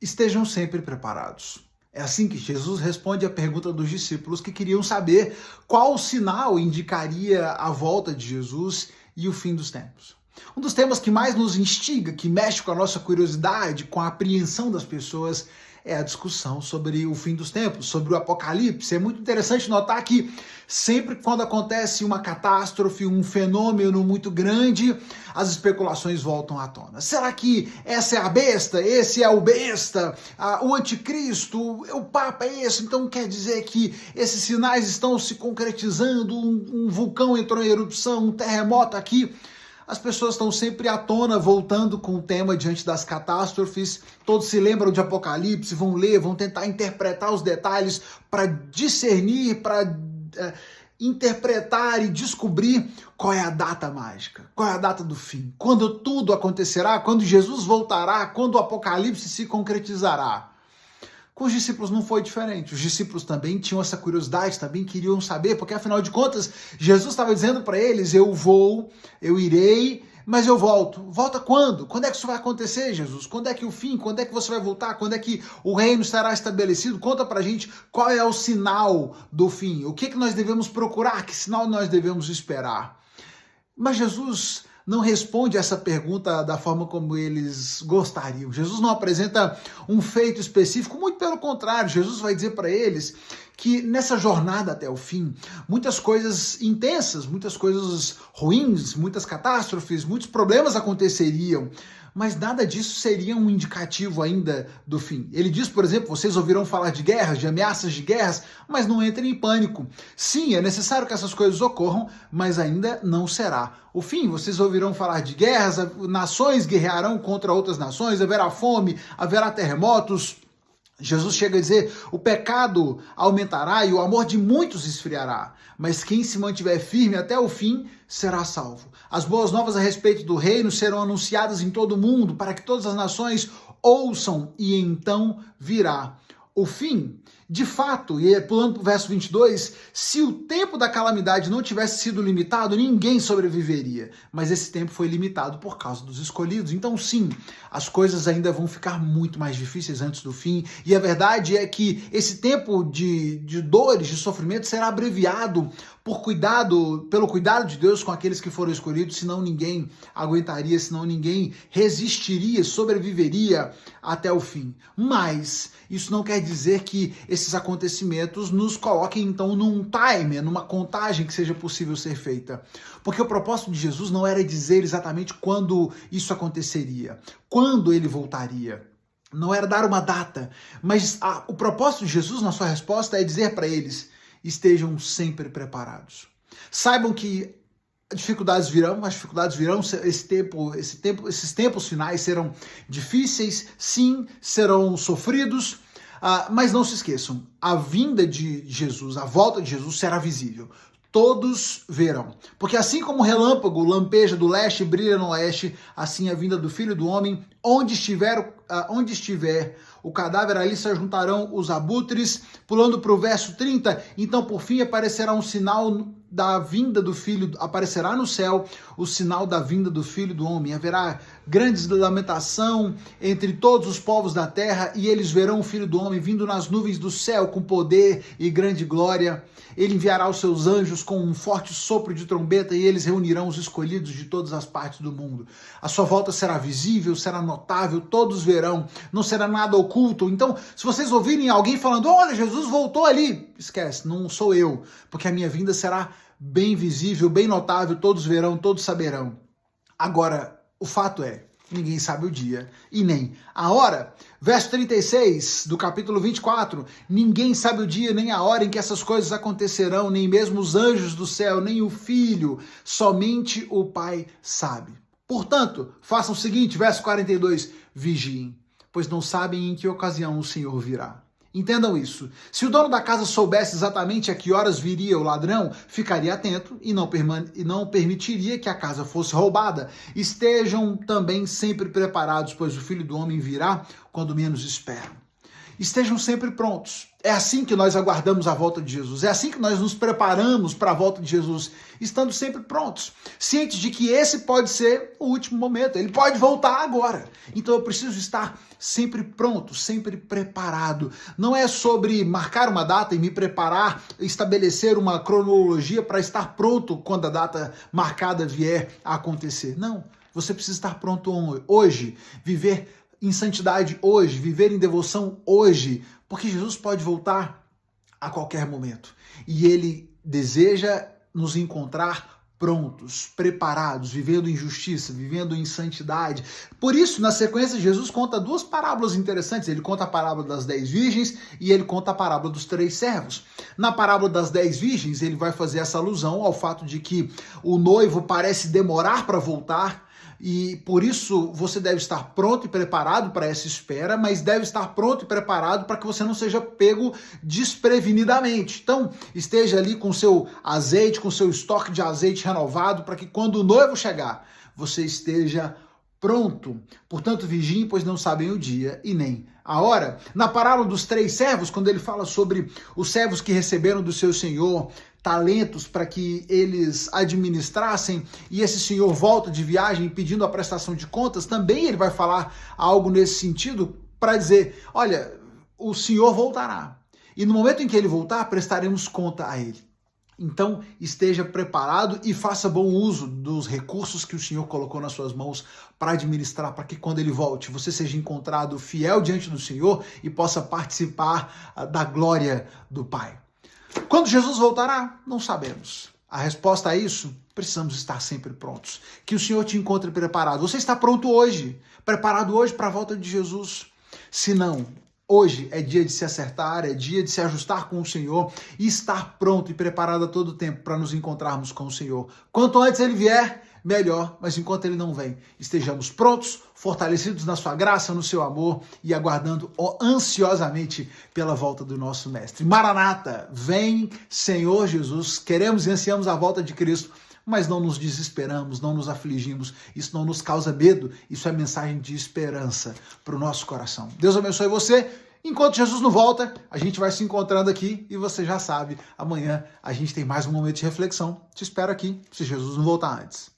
Estejam sempre preparados. É assim que Jesus responde à pergunta dos discípulos que queriam saber qual sinal indicaria a volta de Jesus e o fim dos tempos. Um dos temas que mais nos instiga, que mexe com a nossa curiosidade, com a apreensão das pessoas, é a discussão sobre o fim dos tempos, sobre o Apocalipse. É muito interessante notar que sempre quando acontece uma catástrofe, um fenômeno muito grande, as especulações voltam à tona. Será que essa é a besta? Esse é o besta? O anticristo? O Papa é esse? Então quer dizer que esses sinais estão se concretizando? Um vulcão entrou em erupção, um terremoto aqui? As pessoas estão sempre à tona, voltando com o tema diante das catástrofes. Todos se lembram de Apocalipse, vão ler, vão tentar interpretar os detalhes para discernir, para interpretar e descobrir qual é a data mágica, qual é a data do fim, quando tudo acontecerá, quando Jesus voltará, quando o Apocalipse se concretizará. Com os discípulos não foi diferente. Os discípulos também tinham essa curiosidade, também queriam saber, porque afinal de contas, Jesus estava dizendo para eles, eu vou, eu irei, mas eu volto. Volta quando? Quando é que isso vai acontecer, Jesus? Quando é que o fim? Quando é que você vai voltar? Quando é que o reino estará estabelecido? Conta pra gente qual é o sinal do fim. O que nós devemos procurar? Que sinal nós devemos esperar? Mas Jesus não responde essa pergunta da forma como eles gostariam. Jesus não apresenta um feito específico, muito pelo contrário, Jesus vai dizer para eles que nessa jornada até o fim, muitas coisas intensas, muitas coisas ruins, muitas catástrofes, muitos problemas aconteceriam, mas nada disso seria um indicativo ainda do fim. Ele diz, por exemplo, vocês ouvirão falar de guerras, de ameaças de guerras, mas não entrem em pânico. Sim, é necessário que essas coisas ocorram, mas ainda não será o fim. Vocês ouvirão falar de guerras, nações guerrearão contra outras nações, haverá fome, haverá terremotos. Jesus chega a dizer, o pecado aumentará e o amor de muitos esfriará, mas quem se mantiver firme até o fim será salvo. As boas novas a respeito do reino serão anunciadas em todo o mundo, para que todas as nações ouçam, e então virá o fim. De fato, e pulando para o verso 22, se o tempo da calamidade não tivesse sido limitado, ninguém sobreviveria. Mas esse tempo foi limitado por causa dos escolhidos. Então, sim, as coisas ainda vão ficar muito mais difíceis antes do fim. E a verdade é que esse tempo de dores, de sofrimento, será abreviado pelo cuidado de Deus com aqueles que foram escolhidos, senão ninguém aguentaria, senão ninguém resistiria, sobreviveria até o fim. Mas isso não quer dizer que esses acontecimentos nos coloquem então num timer, numa contagem que seja possível ser feita. Porque o propósito de Jesus não era dizer exatamente quando isso aconteceria, quando ele voltaria. Não era dar uma data, mas o propósito de Jesus na sua resposta é dizer para eles, estejam sempre preparados. Saibam que dificuldades virão, esses tempos finais serão difíceis, sim, serão sofridos, mas não se esqueçam, a vinda de Jesus, a volta de Jesus será visível. Todos verão. Porque assim como o relâmpago lampeja do leste e brilha no oeste, assim a vinda do Filho do Homem, onde estiver o cadáver, ali se juntarão os abutres. Pulando para o verso 30, então por fim aparecerá um sinal da vinda do Filho, aparecerá no céu o sinal da vinda do Filho do Homem. Haverá grande lamentação entre todos os povos da terra, e eles verão o Filho do Homem vindo nas nuvens do céu com poder e grande glória. Ele enviará os seus anjos com um forte sopro de trombeta, e eles reunirão os escolhidos de todas as partes do mundo. A sua volta será visível, será notável, todos verão, não será nada oculto. Então, se vocês ouvirem alguém falando, olha, Jesus voltou ali, esquece, não sou eu, porque a minha vinda será bem visível, bem notável, todos verão, todos saberão. Agora, o fato é, ninguém sabe o dia e nem a hora. Verso 36 do capítulo 24, ninguém sabe o dia nem a hora em que essas coisas acontecerão, nem mesmo os anjos do céu, nem o Filho, somente o Pai sabe. Portanto, façam o seguinte, verso 42, vigiem, pois não sabem em que ocasião o Senhor virá. Entendam isso. Se o dono da casa soubesse exatamente a que horas viria o ladrão, ficaria atento e não permitiria que a casa fosse roubada. Estejam também sempre preparados, pois o Filho do Homem virá quando menos esperam. Estejam sempre prontos. É assim que nós aguardamos a volta de Jesus. É assim que nós nos preparamos para a volta de Jesus, estando sempre prontos, cientes de que esse pode ser o último momento. Ele pode voltar agora. Então eu preciso estar sempre pronto, sempre preparado. Não é sobre marcar uma data e me preparar, estabelecer uma cronologia para estar pronto quando a data marcada vier a acontecer. Não. Você precisa estar pronto hoje, viver em santidade hoje, viver em devoção hoje, porque Jesus pode voltar a qualquer momento. E ele deseja nos encontrar prontos, preparados, vivendo em justiça, vivendo em santidade. Por isso, na sequência, Jesus conta duas parábolas interessantes. Ele conta a parábola das 10 virgens e ele conta a parábola dos 3 servos. Na parábola das 10 virgens, ele vai fazer essa alusão ao fato de que o noivo parece demorar para voltar, e por isso você deve estar pronto e preparado para essa espera, mas deve estar pronto e preparado para que você não seja pego desprevenidamente. Então, esteja ali com seu azeite, com seu estoque de azeite renovado, para que quando o noivo chegar, você esteja pronto. Portanto, vigiem, pois não sabem o dia e nem a hora. Na parábola dos 3 servos, quando ele fala sobre os servos que receberam do seu senhor talentos para que eles administrassem, e esse senhor volta de viagem pedindo a prestação de contas, também ele vai falar algo nesse sentido para dizer, olha, o senhor voltará. E no momento em que ele voltar, prestaremos conta a ele. Então, esteja preparado e faça bom uso dos recursos que o Senhor colocou nas suas mãos para administrar, para que quando ele volte, você seja encontrado fiel diante do Senhor e possa participar da glória do Pai. Quando Jesus voltará? Não sabemos. A resposta a isso, precisamos estar sempre prontos. Que o Senhor te encontre preparado. Você está pronto hoje? Preparado hoje para a volta de Jesus? Se não, hoje é dia de se acertar, é dia de se ajustar com o Senhor e estar pronto e preparado a todo tempo para nos encontrarmos com o Senhor. Quanto antes ele vier, melhor, mas enquanto ele não vem, estejamos prontos, fortalecidos na sua graça, no seu amor e aguardando ansiosamente pela volta do nosso Mestre. Maranata, vem Senhor Jesus, queremos e ansiamos a volta de Cristo, mas não nos desesperamos, não nos afligimos, isso não nos causa medo, isso é mensagem de esperança para o nosso coração. Deus abençoe você. Enquanto Jesus não volta, a gente vai se encontrando aqui e você já sabe, amanhã a gente tem mais um momento de reflexão. Te espero aqui, se Jesus não voltar antes.